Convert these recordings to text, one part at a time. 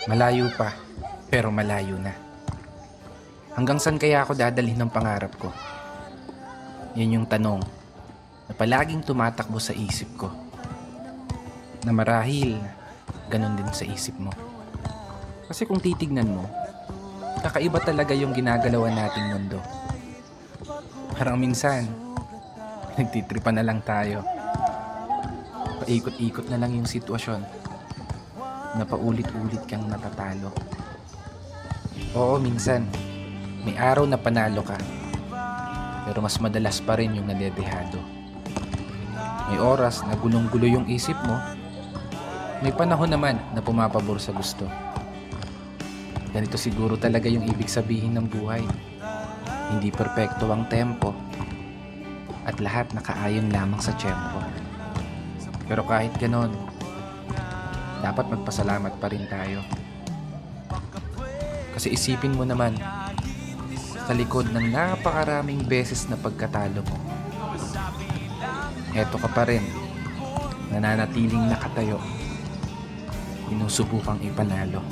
Malayo pa, pero malayo na. Hanggang saan kaya ako dadalhin ng pangarap ko? Yan yung tanong na palaging tumatakbo sa isip ko. Na marahil, ganun din sa isip mo. Kasi kung titignan mo, kakaiba talaga yung ginagalawan nating mundo. Parang minsan, nagtitripan na lang tayo. Paikot-ikot na lang yung sitwasyon na paulit-ulit kang natatalo. Oo, minsan, may araw na panalo ka, pero mas madalas pa rin yung nadedehado. May oras na gulong-gulo yung isip mo, may panahon naman na pumapabor sa gusto. Ganito siguro talaga yung ibig sabihin ng buhay. Hindi perpekto ang tempo at lahat nakaayon lamang sa tiyempo. Pero kahit ganon, dapat magpasalamat pa rin tayo. Kasi isipin mo naman, sa likod ng napakaraming beses na pagkatalo mo, eto ka pa rin, nananatiling nakatayo, sinusubukang ipanalo.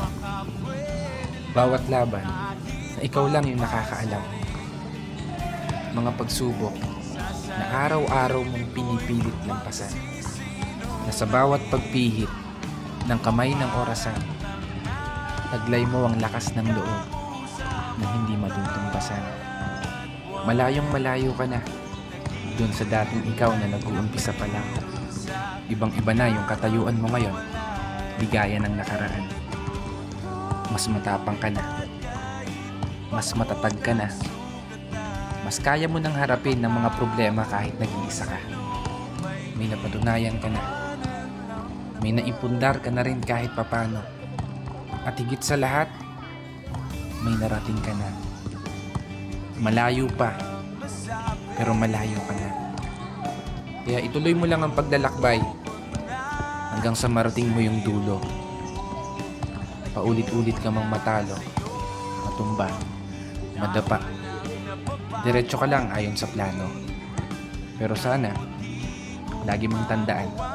Bawat laban na ikaw lang yung nakakaalam. Mga pagsubok na araw-araw mong pinipilit lampasan, na sa bawat pagpihit ng kamay ng orasan, taglay mo ang lakas ng loob na hindi madutumbasan. Malayong malayo ka na dun sa dating ikaw na nag-uumpisa pa lang. Ibang-iba na yung katayuan mo ngayon, di gaya ng nakaraan. Mas matapang ka na, mas matatag ka na, mas kaya mo nang harapin ng mga problema kahit nag-iisa ka. May napatunayan ka na, may naipundar ka na rin kahit papano. At higit sa lahat, may narating ka na. Malayo pa, pero malayo ka na. Kaya ituloy mo lang ang paglalakbay hanggang sa marating mo yung dulo. Paulit-ulit ka mang matalo, matumba, madapa. Diretso ka lang ayon sa plano. Pero sana, lagi mong tandaan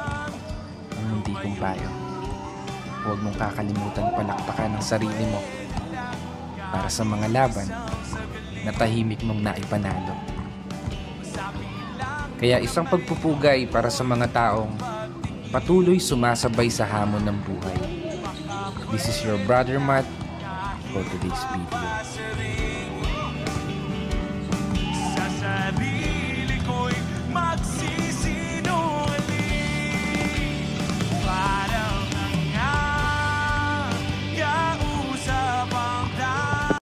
ang munti kong payo. Huwag mong kakalimutan palakpakan ang sarili mo para sa mga laban na tahimik mong naipanalo. Kaya isang pagpupugay para sa mga taong patuloy sumasabay sa hamon ng buhay. This is your brother Matt for today's video.